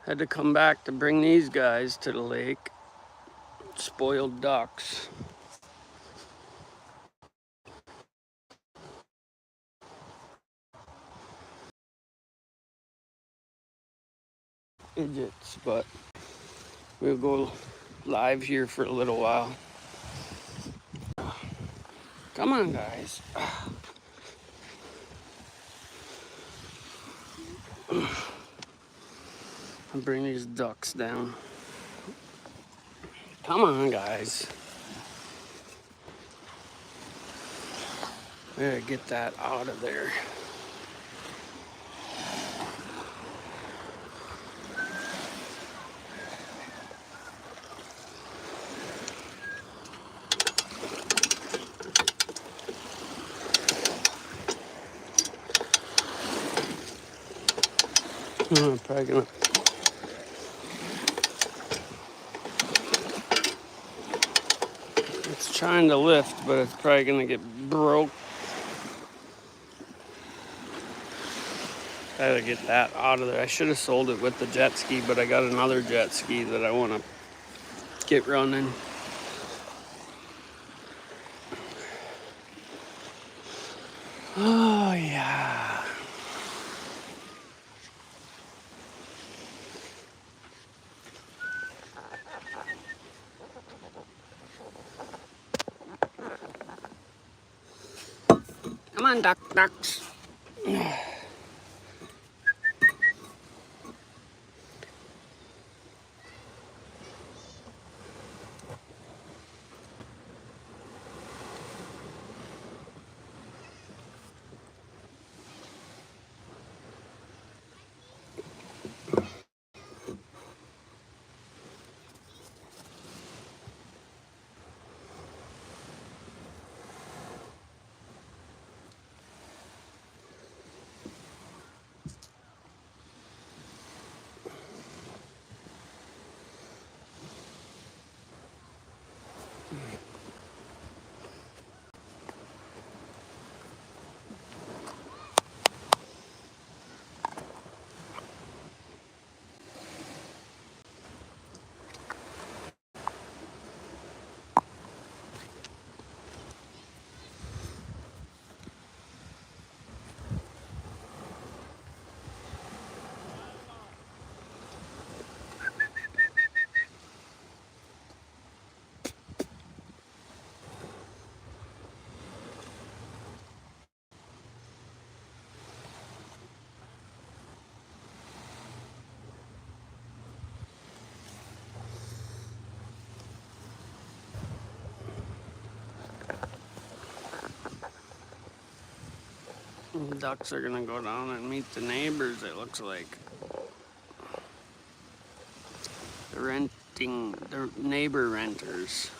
Had to come back to bring these guys to the lake. Spoiled ducks. Idiots, but we'll go live here for a little while. Come on, guys. I'll bring these ducks down. Come on, guys. We gotta get that out of there. I'm probably gonna. It's trying to lift, but it's probably gonna get broke. I gotta get that out of there. I should have sold it with the jet ski, but I got another jet ski that I wanna get running. Oh, yeah. Come on, ducks. Ducks are gonna go down and meet the neighbors, it looks like. The neighbor renters.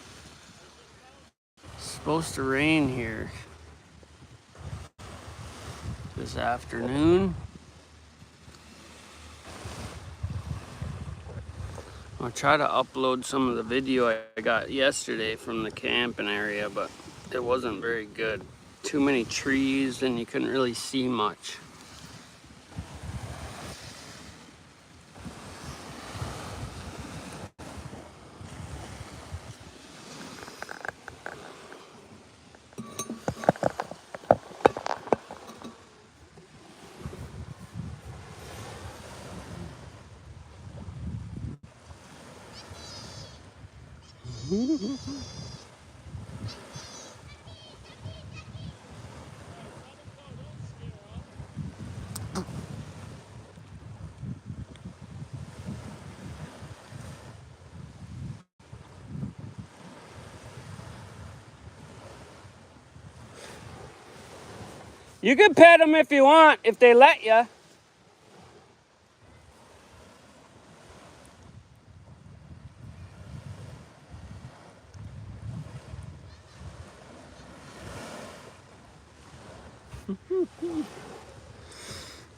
It's supposed to rain here this afternoon. I'll try to upload some of the video I got yesterday from the camping area, but it wasn't very good. Too many trees and you couldn't really see much. You can pet them if you want, if they let you.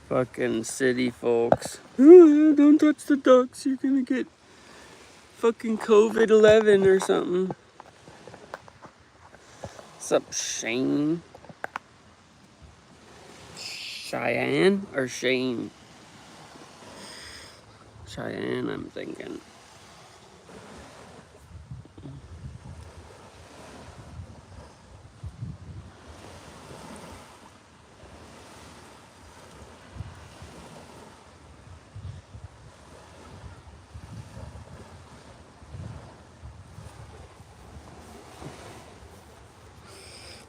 Fucking city folks. Don't touch the ducks, you're gonna get fucking COVID-11 or something. What's up, Shane? Cheyenne or Shane? Cheyenne, I'm thinking.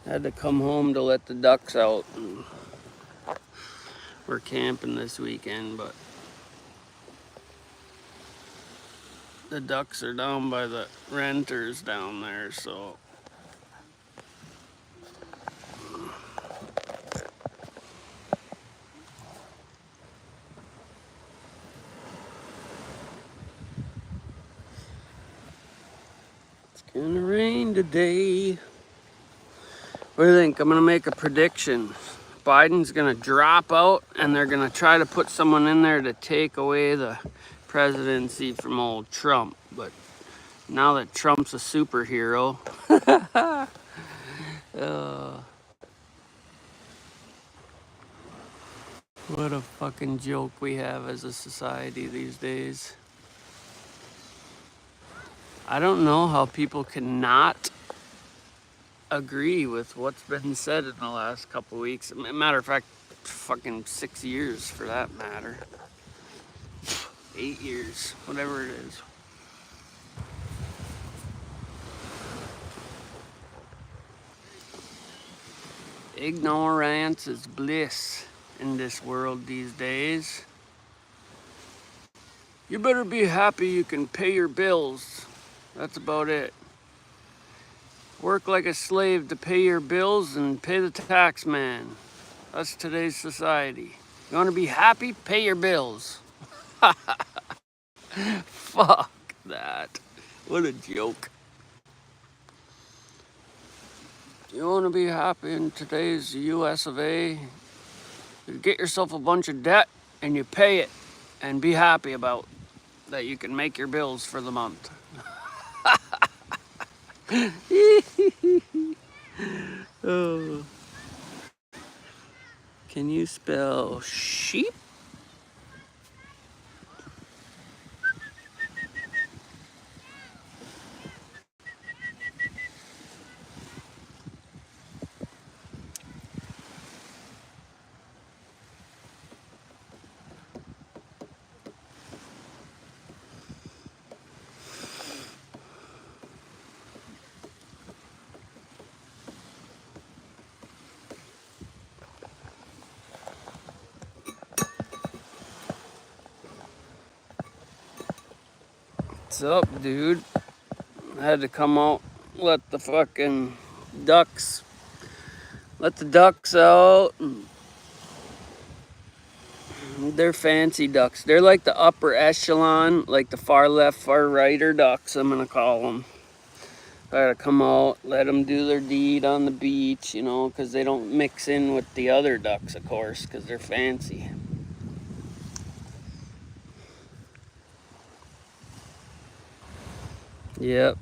I had to come home to let the ducks out. And we're camping this weekend, but the ducks are down by the renters down there, so it's gonna rain today. What do you think? I'm gonna make a prediction. Biden's gonna drop out and they're gonna try to put someone in there to take away the presidency from old Trump. But now that Trump's a superhero, what a fucking joke we have as a society these days. I don't know how people cannot agree with what's been said in the last couple weeks. Matter of fact, fucking 6 years for that matter. 8 years, whatever it is. Ignorance is bliss in this world these days. You better be happy you can pay your bills. That's about it. Work like a slave to pay your bills and pay the tax man. That's today's society. You want to be happy? Pay your bills. Fuck that. What a joke. You want to be happy in today's US of A? You get yourself a bunch of debt and you pay it and be happy about that you can make your bills for the month. Oh. Can you spell sheep? What's up, dude? I had to come out, let the ducks out. They're fancy ducks. They're like the upper echelon, like the far left, far righter ducks, I'm gonna call them. I gotta come out, let them do their deed on the beach, you know, because they don't mix in with the other ducks, of course, because they're fancy. Yep.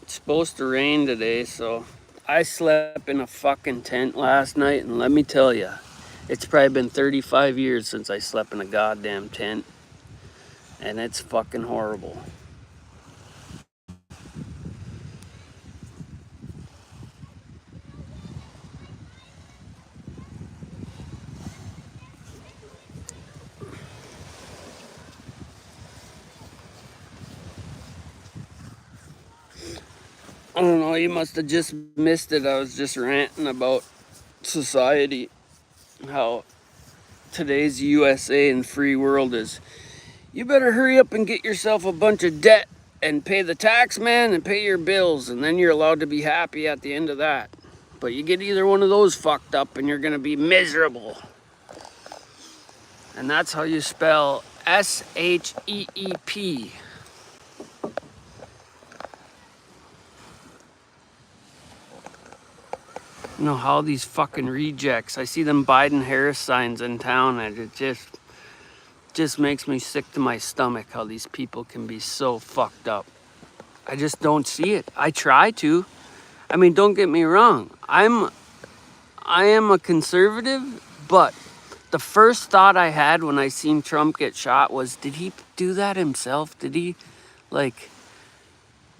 It's supposed to rain today, so I slept in a fucking tent last night, and let me tell you, it's probably been 35 years since I slept in a goddamn tent, and it's fucking horrible. I don't know, you must have just missed it. I was just ranting about society, how today's USA and free world is, you better hurry up and get yourself a bunch of debt and pay the tax man and pay your bills, and then you're allowed to be happy at the end of that. But you get either one of those fucked up and you're gonna be miserable. And that's how you spell S-H-E-E-P. You know how these fucking rejects, I see them Biden-Harris signs in town, and it just makes me sick to my stomach how these people can be so fucked up. I just don't see it. I try to. I mean, don't get me wrong. I am a conservative, but the first thought I had when I seen Trump get shot was, did he do that himself? Did he, like,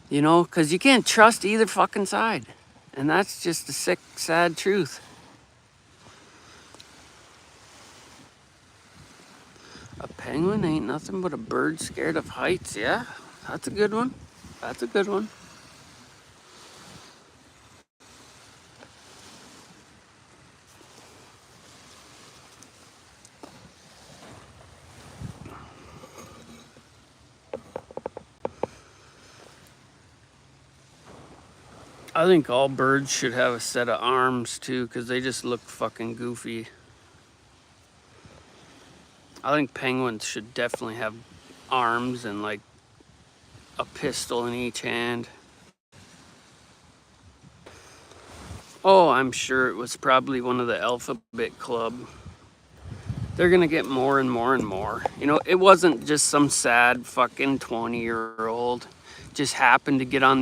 you know, because you can't trust either fucking side. And that's just the sick, sad truth. A penguin ain't nothing but a bird scared of heights. Yeah, that's a good one. That's a good one. I think all birds should have a set of arms too, because they just look fucking goofy. I think penguins should definitely have arms and like a pistol in each hand. Oh, I'm sure it was probably one of the Alphabet Club. They're gonna get more and more and more. You know, it wasn't just some sad fucking 20-year-old. Just happened to get on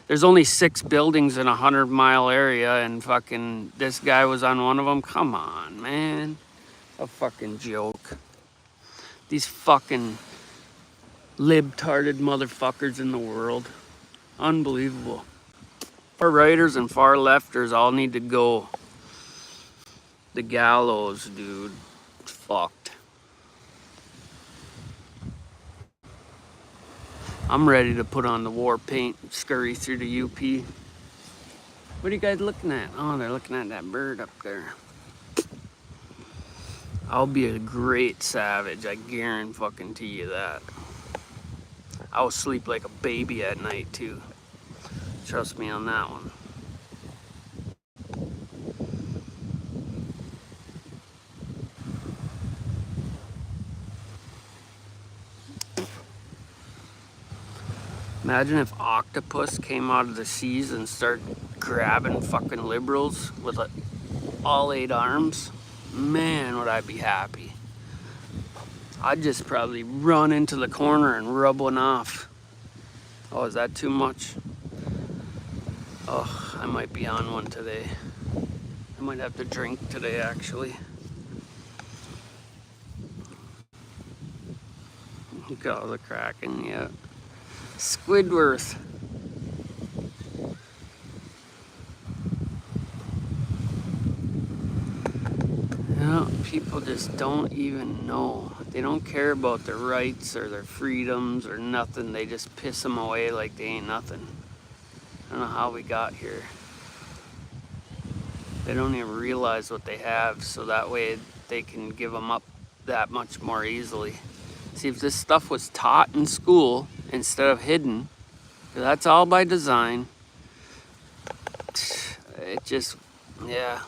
there's only 6 buildings in a 100-mile area, and fucking this guy was on one of them. Come on, man. A fucking joke. These fucking libtarded motherfuckers in the world. Unbelievable. Far righters and far lefters all need to go. The gallows, dude. It's fucked. I'm ready to put on the war paint and scurry through the UP. What are you guys looking at? Oh, they're looking at that bird up there. I'll be a great savage. I guarantee you that. I'll sleep like a baby at night too. Trust me on that one. Imagine if octopus came out of the seas and started grabbing fucking liberals with all 8 arms. Man, would I be happy. I'd just probably run into the corner and rub one off. Oh, is that too much? Oh, I might be on one today. I might have to drink today, actually. Look at all the Kraken, yeah. Squidward. You know, people just don't even know. They don't care about their rights or their freedoms or nothing. They just piss them away like they ain't nothing. I don't know how we got here. They don't even realize what they have, so that way they can give them up that much more easily. See, if this stuff was taught in school instead of hidden, that's all by design. It just, yeah.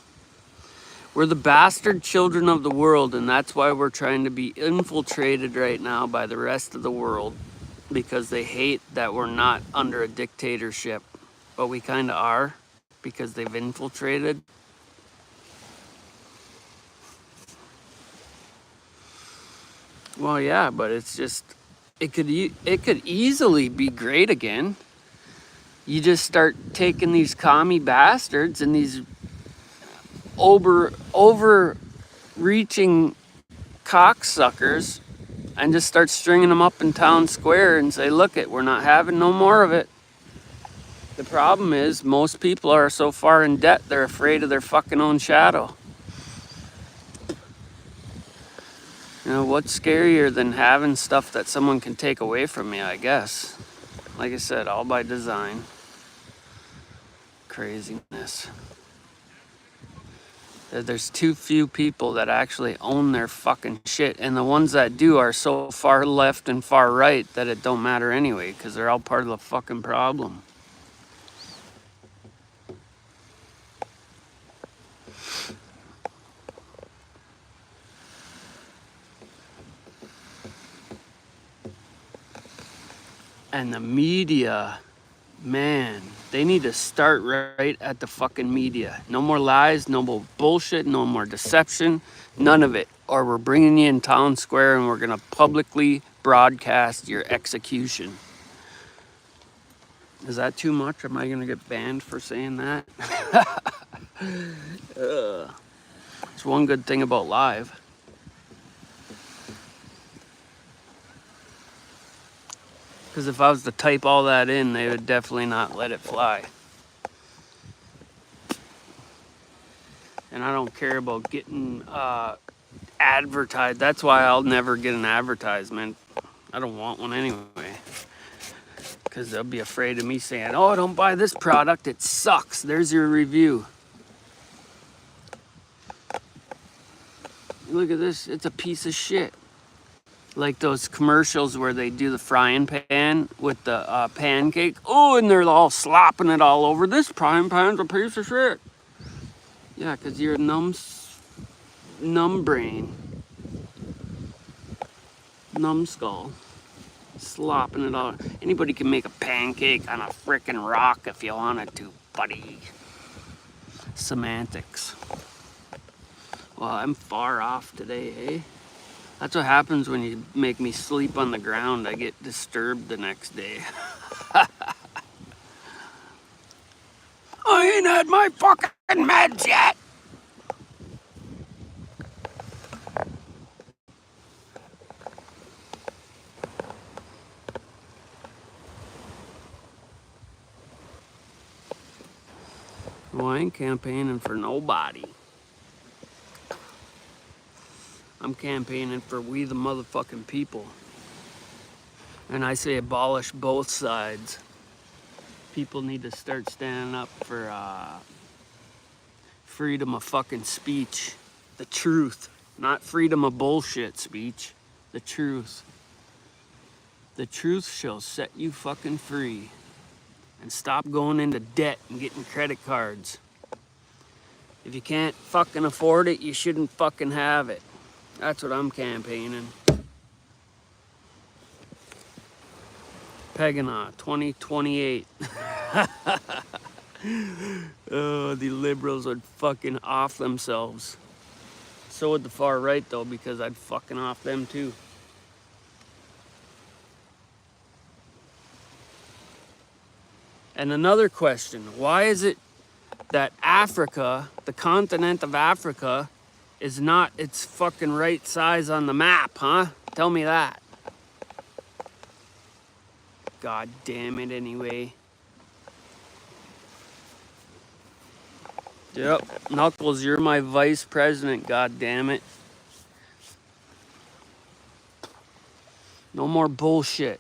We're the bastard children of the world, and that's why we're trying to be infiltrated right now by the rest of the world, because they hate that we're not under a dictatorship. But we kind of are, because they've infiltrated. Well, yeah, but it's just, it could easily be great again. You just start taking these commie bastards and these overreaching cocksuckers and just start stringing them up in town square and say, look it, we're not having no more of it. The problem is most people are so far in debt they're afraid of their fucking own shadow. You know, what's scarier than having stuff that someone can take away from me, I guess. Like I said, all by design. Craziness. There's too few people that actually own their fucking shit, and the ones that do are so far left and far right that it don't matter anyway, because they're all part of the fucking problem. And the media, man, they need to start right at the fucking media. No more lies, no more bullshit, no more deception, none of it. Or we're bringing you in town square and we're gonna publicly broadcast your execution. Is that too much? Am I gonna get banned for saying that? It's That's one good thing about live. Because if I was to type all that in, they would definitely not let it fly. And I don't care about getting advertised. That's why I'll never get an advertisement. I don't want one anyway. Because they'll be afraid of me saying, oh, don't buy this product, it sucks. There's your review. Look at this, it's a piece of shit. Like those commercials where they do the frying pan with the pancake. Oh, and they're all slopping it all over. This frying pan's a piece of shit. Yeah, because you're a numb brain. Numbskull. Slopping it all. Anybody can make a pancake on a frickin' rock if you wanted to, buddy. Semantics. Well, I'm far off today, eh? That's what happens when you make me sleep on the ground. I get disturbed the next day. I ain't had my fucking meds yet. Well, I ain't campaigning for nobody. I'm campaigning for we the motherfucking people. And I say abolish both sides. People need to start standing up for freedom of fucking speech. The truth. Not freedom of bullshit speech. The truth. The truth shall set you fucking free. And stop going into debt and getting credit cards. If you can't fucking afford it, you shouldn't fucking have it. That's what I'm campaigning. Pegana 2028. Oh, the liberals would fucking off themselves. So would the far right though, because I'd fucking off them too. And another question, why is it that Africa, the continent of Africa, is not its fucking right size on the map, huh? Tell me that. God damn it anyway. Yep, Knuckles, you're my vice president, god damn it. No more bullshit.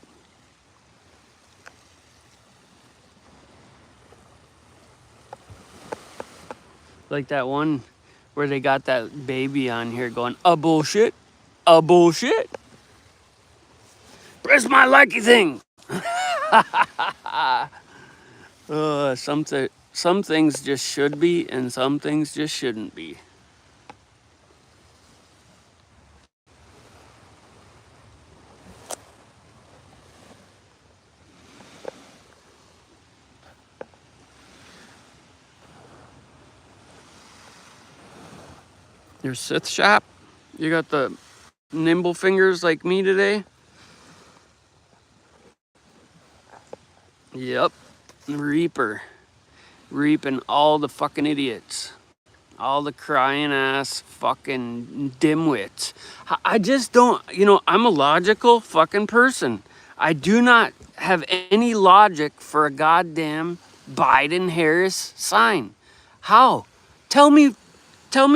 Like that one where they got that baby on here going, a bullshit, a bullshit. Press my lucky thing. Some things just should be and some things just shouldn't be. Your Sith shop? You got the nimble fingers like me today? Yep. Reaper. Reaping all the fucking idiots. All the crying ass fucking dimwits. I just don't, I'm a logical fucking person. I do not have any logic for a goddamn Biden-Harris sign. How? Tell me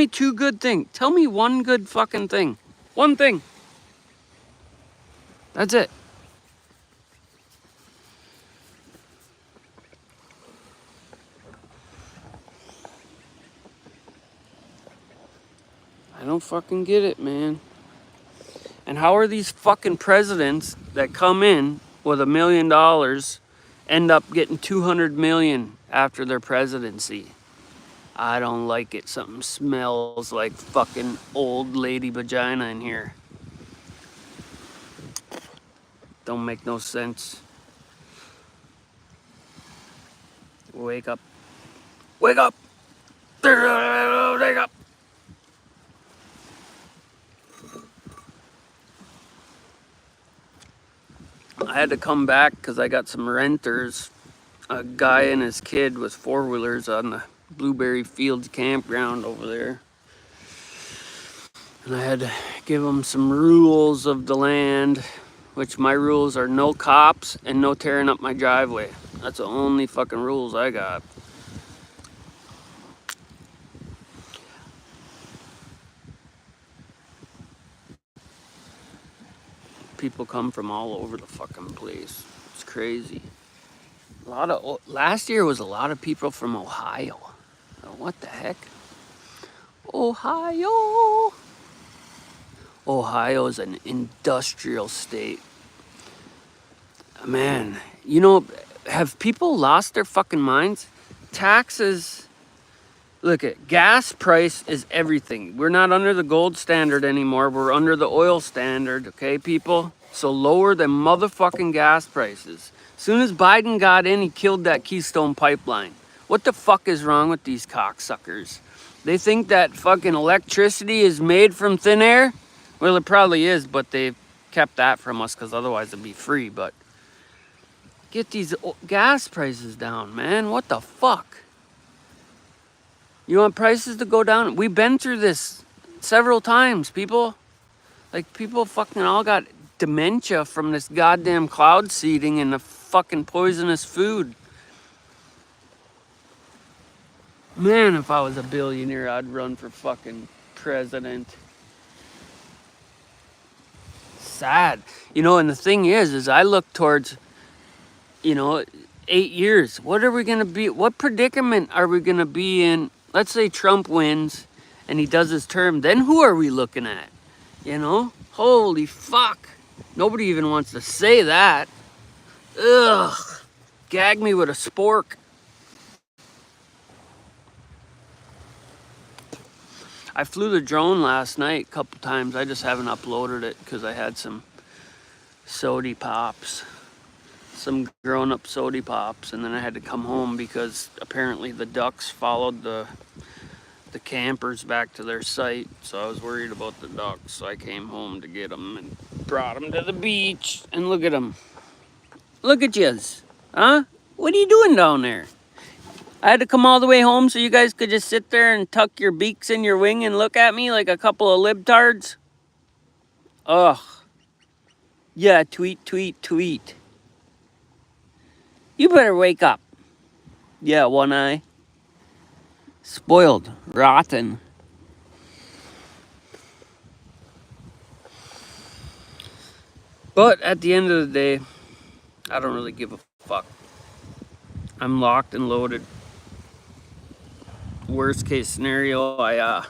two good things. Tell me one good fucking thing. One thing. That's it. I don't fucking get it, man. And how are these fucking presidents that come in with $1 million end up getting 200 million after their presidency? I don't like it. Something smells like fucking old lady vagina in here. Don't make no sense. Wake up. Wake up! Wake up! I had to come back because I got some renters. A guy and his kid with four-wheelers on the Blueberry Fields campground over there. And I had to give them some rules of the land, which my rules are no cops and no tearing up my driveway. That's the only fucking rules I got. People come from all over the fucking place. It's crazy. Last year was a lot of people from Ohio. What the heck? Ohio. Ohio is an industrial state. Man, you know, have people lost their fucking minds? Taxes, look at gas price is everything. We're not under the gold standard anymore. We're under the oil standard, okay, people? So lower the motherfucking gas prices. As soon as Biden got in, he killed that Keystone pipeline. What the fuck is wrong with these cocksuckers? They think that fucking electricity is made from thin air? Well, it probably is, but they've kept that from us because otherwise it'd be free. But get these gas prices down, man. What the fuck? You want prices to go down? We've been through this several times, people. Like, people fucking all got dementia from this goddamn cloud seeding and the fucking poisonous food. Man, if I was a billionaire, I'd run for fucking president. Sad. You know, and the thing is I look towards, 8 years. What are we going to be? What predicament are we going to be in? Let's say Trump wins and he does his term. Then who are we looking at? Holy fuck. Nobody even wants to say that. Ugh. Gag me with a spork. I flew the drone last night a couple times. I just haven't uploaded it because I had some sody pops. Some grown-up sody pops, and then I had to come home because apparently the ducks followed the campers back to their site, so I was worried about the ducks, so I came home to get them and brought them to the beach. And look at them. Look at yous. Huh? What are you doing down there? I had to come all the way home so you guys could just sit there and tuck your beaks in your wing and look at me like a couple of libtards. Ugh. Yeah, tweet, tweet, tweet. You better wake up. Yeah, one eye. Spoiled. Rotten. But at the end of the day, I don't really give a fuck. I'm locked and loaded. Worst case scenario, I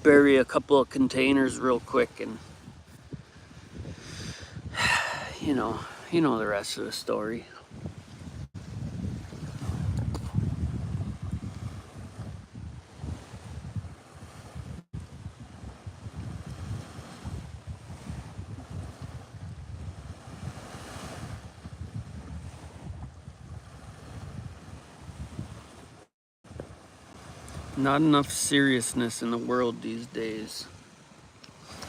bury a couple of containers real quick and you know the rest of the story. Not enough seriousness in the world these days.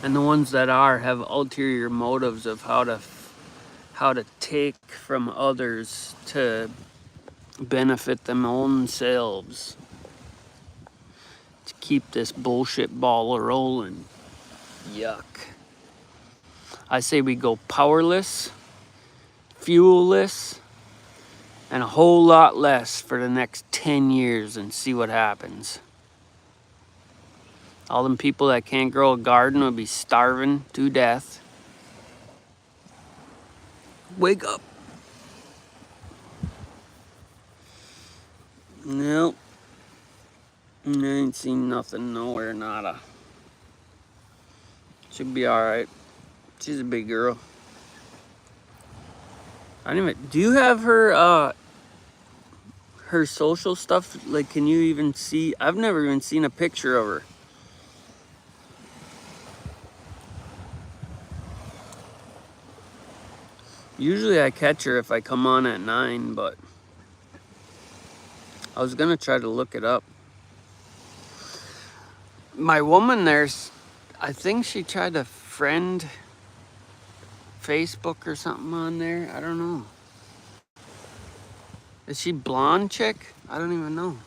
And the ones that are have ulterior motives of how to take from others to benefit them own selves. To keep this bullshit ball rolling. Yuck. I say we go powerless, fuelless, and a whole lot less for the next 10 years and see what happens. All them people that can't grow a garden will be starving to death. Wake up. Nope. I ain't seen nothing nowhere, nada. She'll be alright. She's a big girl. Do you have her social stuff? Like, can you even see? I've never even seen a picture of her. Usually I catch her if I come on at 9, but I was gonna try to look it up. My woman there's, I think she tried to friend Facebook or something on there. I don't know. Is she blonde chick? I don't even know.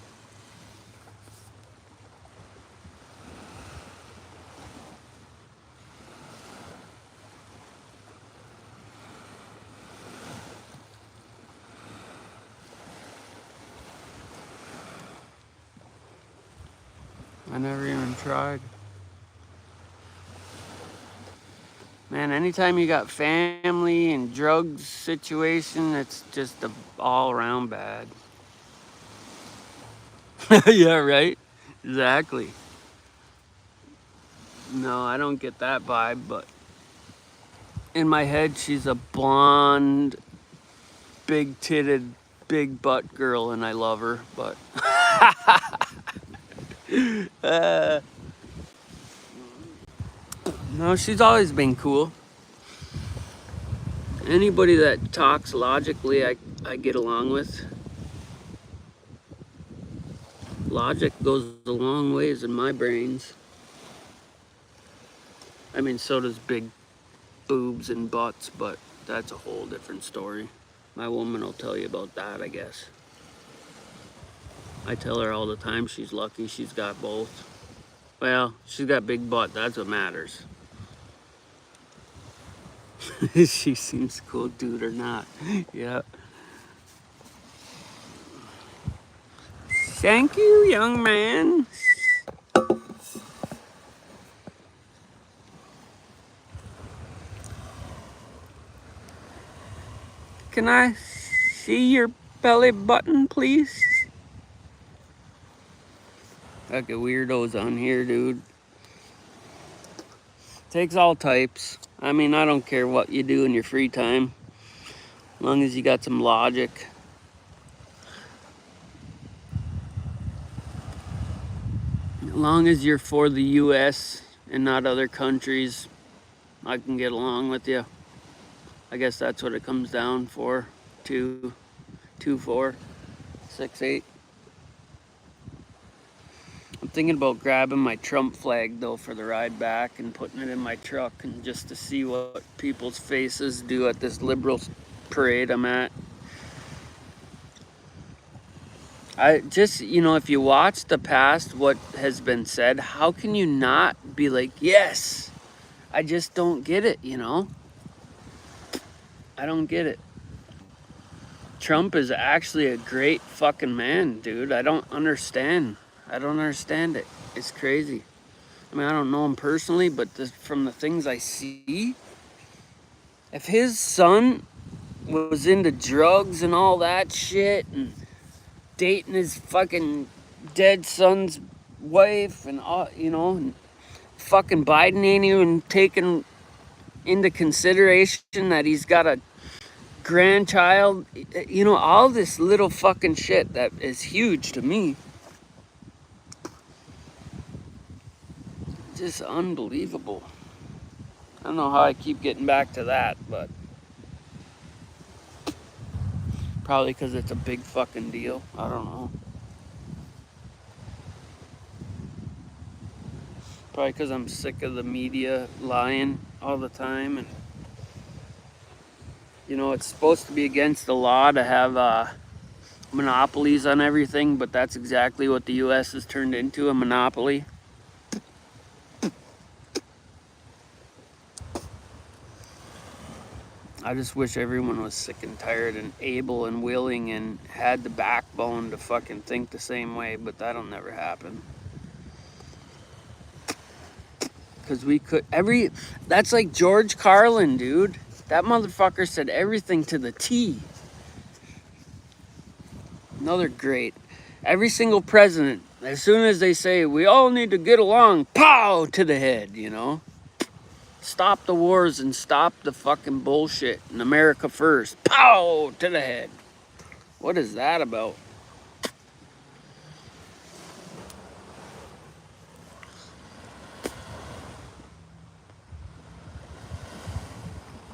I never even tried. Man, anytime you got family and drugs situation, it's just all around bad. Yeah, right? Exactly. No, I don't get that vibe, but in my head, she's a blonde, big titted, big butt girl, and I love her, but. No, she's always been cool. Anybody that talks logically, I get along with. Logic goes a long ways in my brains. I mean, so does big boobs and butts, but that's a whole different story. My woman will tell you about that, I guess. I tell her all the time she's lucky she's got both. Well, she's got big butt, that's what matters. She seems cool, dude, or not. Yeah. Thank you, young man. Can I see your belly button, please? Fucking weirdos on here, dude. Takes all types. I mean, I don't care what you do in your free time, as long as you got some logic. As long as you're for the US and not other countries, I can get along with you. I guess that's what it comes down for. 2, 2, 4, 6, 8. I'm thinking about grabbing my Trump flag though for the ride back and putting it in my truck, and just to see what people's faces do at this liberal parade I'm at. I just, if you watch the past, what has been said, how can you not be like, yes? I just don't get it, I don't get it. Trump is actually a great fucking man, dude. I don't understand it. It's crazy. I mean, I don't know him personally, but from the things I see, if his son was into drugs and all that shit and dating his fucking dead son's wife and all, and fucking Biden ain't even taking into consideration that he's got a grandchild, all this little fucking shit that is huge to me. Just unbelievable. I don't know how I keep getting back to that, but probably because it's a big fucking deal. I don't know. Probably because I'm sick of the media lying all the time. And, it's supposed to be against the law to have monopolies on everything, but that's exactly what the U.S. has turned into, a monopoly. I just wish everyone was sick and tired and able and willing and had the backbone to fucking think the same way, but that'll never happen. Because that's like George Carlin, dude. That motherfucker said everything to the T. Another great. Every single president, as soon as they say, we all need to get along, pow, to the head, Stop the wars and stop the fucking bullshit. And America first, pow, to the head. What is that about?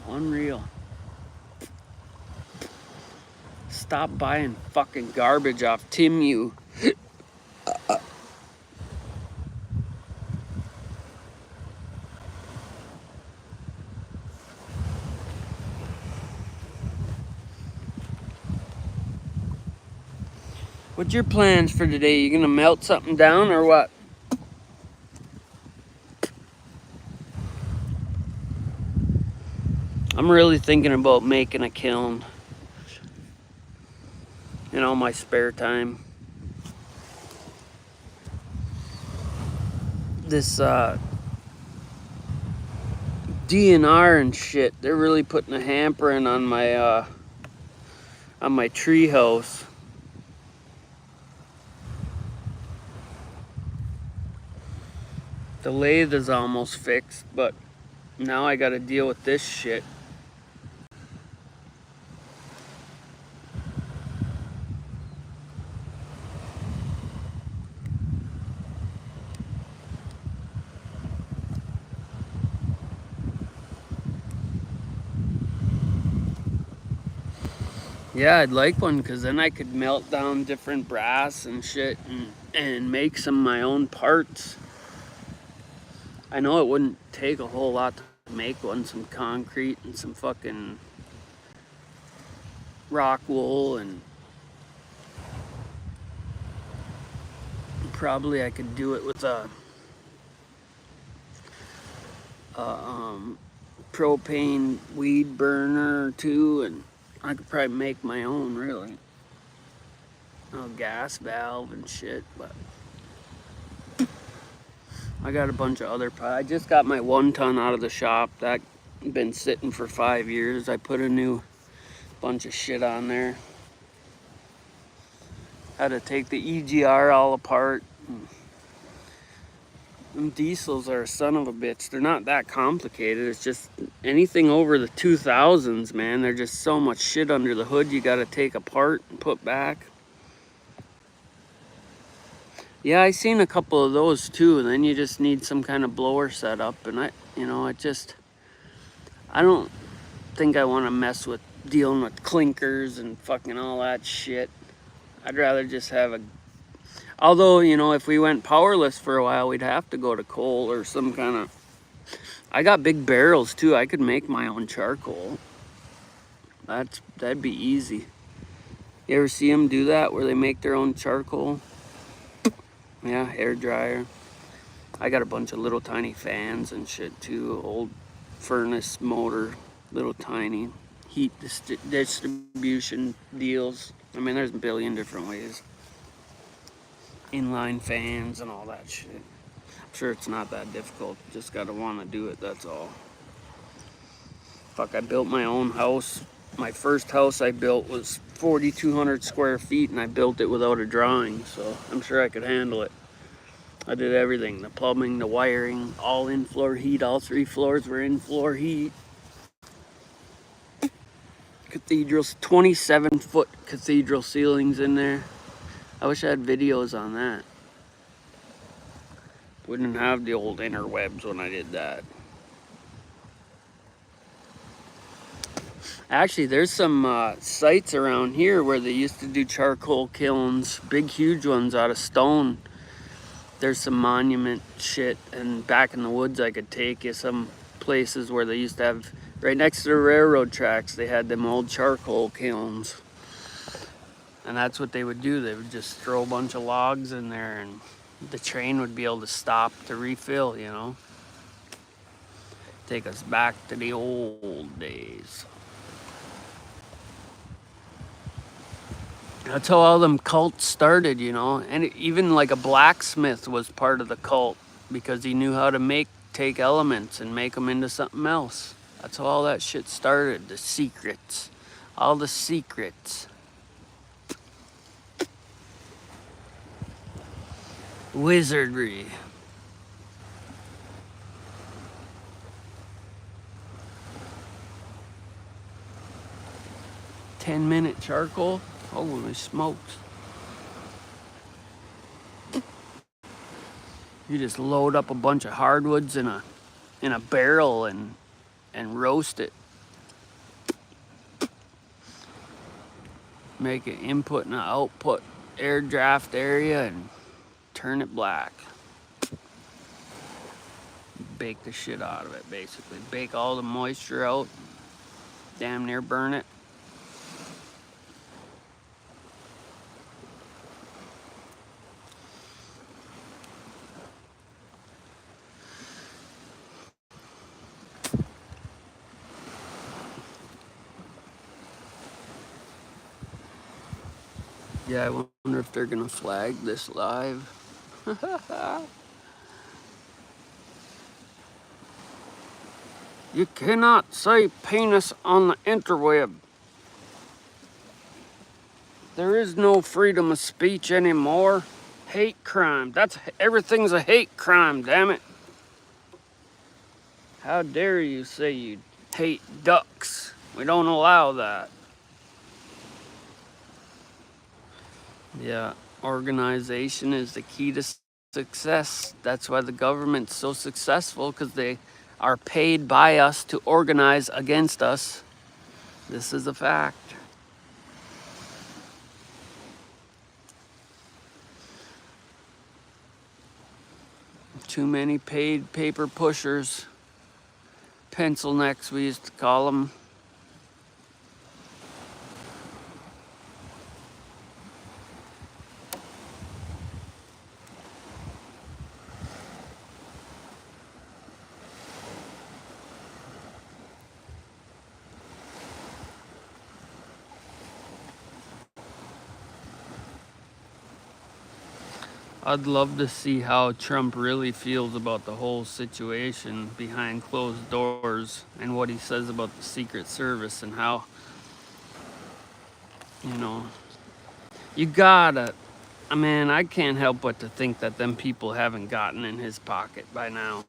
Unreal. Stop buying fucking garbage off Timu. What's your plans for today? You gonna melt something down or what? I'm really thinking about making a kiln in all my spare time. this DNR and shit, they're really putting a hamper in on my tree house. The lathe is almost fixed, but now I gotta deal with this shit. Yeah, I'd like one because then I could melt down different brass and shit and make some of my own parts. I know it wouldn't take a whole lot to make one, some concrete and some fucking rock wool, and probably I could do it with a propane weed burner too, and I could probably make my own, really. A gas valve and shit, but I got a bunch of other I just got my 1 ton out of the shop. That been sitting for 5 years. I put a new bunch of shit on there. Had to take the EGR all apart. Them diesels are a son of a bitch. They're not that complicated. It's just anything over the 2000s, man. There's just so much shit under the hood you gotta take apart and put back. Yeah, I seen a couple of those too. And then you just need some kind of blower set up, and I don't think I want to mess with dealing with clinkers and fucking all that shit. I'd rather just have a. Although, if we went powerless for a while, we'd have to go to coal or some kind of. I got big barrels too. I could make my own charcoal. That'd be easy. You ever see them do that where they make their own charcoal? Yeah, hair dryer. I got a bunch of little tiny fans and shit too. Old furnace motor, little tiny heat distribution deals. I mean, there's a billion different ways. Inline fans and all that shit. I'm sure it's not that difficult. Just gotta want to do it, that's all. Fuck, I built my own house. My first house I built was 4,200 square feet, and I built it without a drawing, so I'm sure I could handle it. I did everything, the plumbing, the wiring, all in-floor heat. All 3 floors were in-floor heat. Cathedrals, 27-foot cathedral ceilings in there. I wish I had videos on that. Wouldn't have the old interwebs when I did that. Actually, there's some sites around here where they used to do charcoal kilns, big huge ones out of stone. There's some monument shit, and back in the woods I could take you some places where they used to have, right next to the railroad tracks, they had them old charcoal kilns. And that's what they would do. They would just throw a bunch of logs in there, and the train would be able to stop to refill, Take us back to the old days. That's how all them cults started, And even like a blacksmith was part of the cult because he knew how to take elements and make them into something else. That's how all that shit started. The secrets. All the secrets. Wizardry. "10-minute charcoal? Holy smokes. You just load up a bunch of hardwoods in a barrel and roast it. Make an input and an output air draft area and turn it black. Bake the shit out of it, basically. Bake all the moisture out. Damn near burn it. Yeah, I wonder if they're gonna flag this live. You cannot say penis on the interweb. There is no freedom of speech anymore. Hate crime. Everything's a hate crime, damn it. How dare you say you hate ducks? We don't allow that. Yeah, organization is the key to success. That's why the government's so successful, because they are paid by us to organize against us. This is a fact. Too many paid paper pushers. Pencil necks, we used to call them. I'd love to see how Trump really feels about the whole situation behind closed doors, and what he says about the Secret Service, and how, you know, you gotta, I can't help but to think that them people haven't gotten in his pocket by now.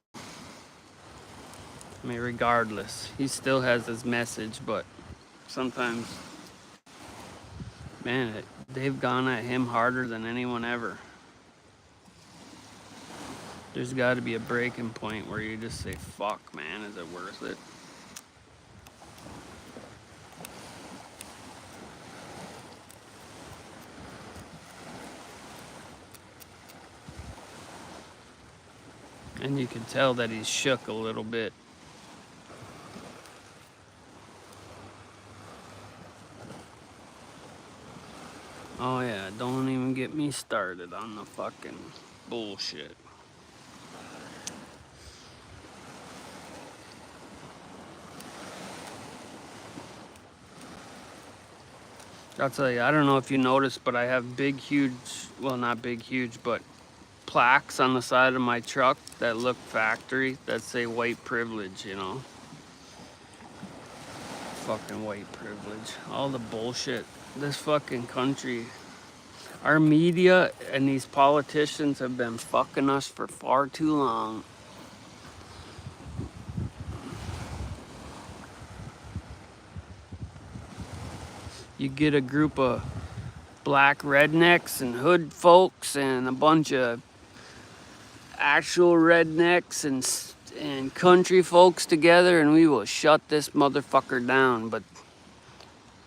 Regardless, he still has his message, but sometimes, man, they've gone at him harder than anyone ever. There's got to be a breaking point where you just say, fuck, man, is it worth it? And you can tell that he's shook a little bit. Oh yeah, don't even get me started on the fucking bullshit. I'll tell you, I don't know if you noticed, but I have big, huge, well, not big, huge, but plaques on the side of my truck that look factory that say white privilege, you know? Fucking white privilege. All the bullshit. This fucking country, our media and these politicians have been fucking us for far too long. You get a group of black rednecks and hood folks and a bunch of actual rednecks and country folks together, and we will shut this motherfucker down. But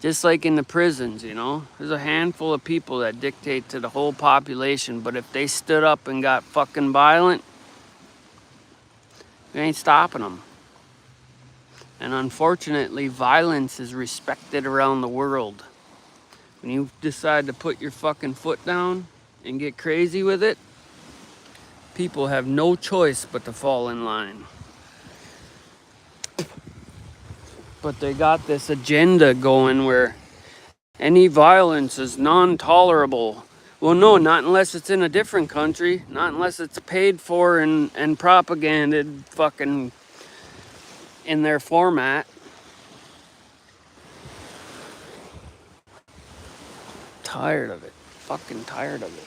just like in the prisons, you know, there's a handful of people that dictate to the whole population, but if they stood up and got fucking violent, we ain't stopping them. And unfortunately, violence is respected around the world. When you decide to put your fucking foot down and get crazy with it, people have no choice but to fall in line. But they got this agenda going where any violence is non-tolerable. Well, no, not unless it's in a different country, not unless it's paid for and propaganded fucking in their format. Tired of it. Fucking tired of it.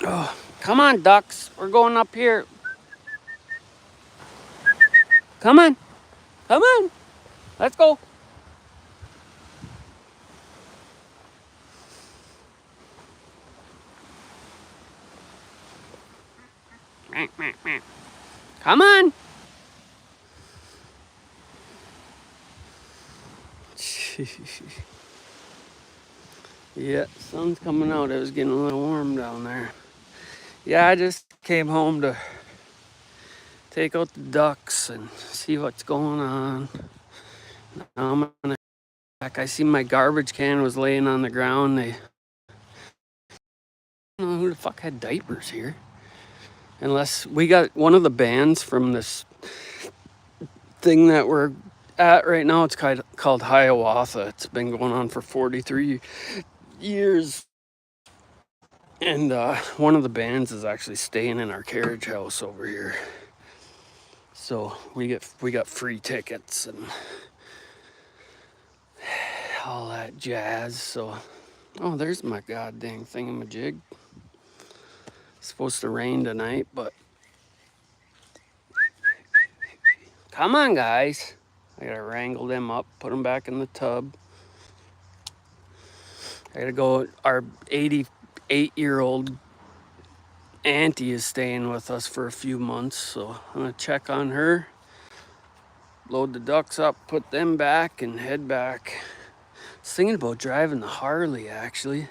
Oh, come on, ducks. We're going up here. Come on. Come on. Let's go. Come on. Yeah, sun's coming out. It was getting a little warm down there. Yeah, I just came home to take out the ducks and see what's going on. Now I'm gonna back. I see my garbage can was laying on the ground. I don't know who the fuck had diapers here. Unless we got one of the bands from this thing that we're at right now. It's called Hiawatha. It's been going on for 43 years. And one of the bands is actually staying in our carriage house over here. So we got free tickets and all that jazz. So, oh, there's my goddamn thingamajig. It's supposed to rain tonight, but come on, guys. I gotta wrangle them up, put them back in the tub. I gotta go. Our 88-year-old auntie is staying with us for a few months, so I'm gonna check on her, load the ducks up, put them back, and head back. I was thinking about driving the Harley, actually.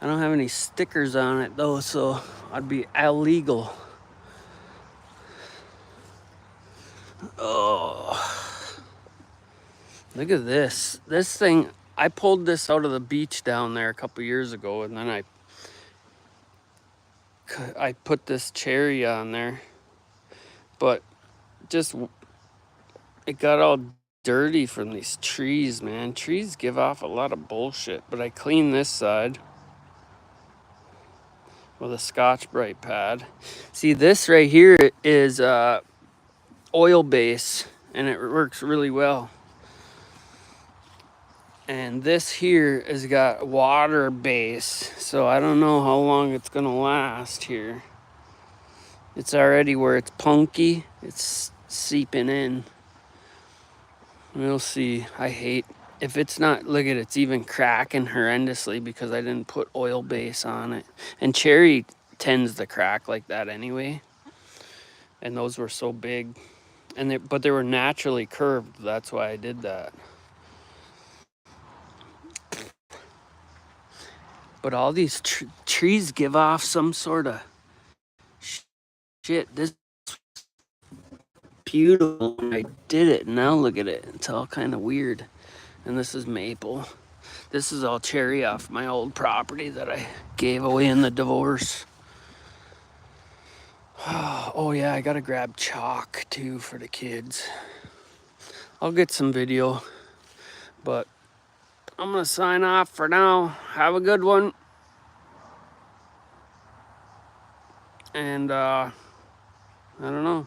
I don't have any stickers on it though, so I'd be illegal. Oh, look at this. This thing, I pulled this out of the beach down there a couple years ago, and then I put this cherry on there, but just it got all dirty from these trees, man. Trees give off a lot of bullshit, but I cleaned this side with a Scotch-Brite pad. See, this right here is oil base, and it works really well. And this here has got water base, so I don't know how long it's gonna last here. It's already where it's punky, it's seeping in. We'll see. I hate if it's not, look at it, it's even cracking horrendously because I didn't put oil base on it. And cherry tends to crack like that anyway. And those were so big, and but they were naturally curved. That's why I did that. But all these trees give off some sort of shit. This is beautiful when I did it. Now look at it. It's all kind of weird. And this is maple. This is all cherry off my old property that I gave away in the divorce. Oh yeah, I gotta grab chalk too for the kids. I'll get some video, but I'm gonna sign off for now. Have a good one. And I don't know.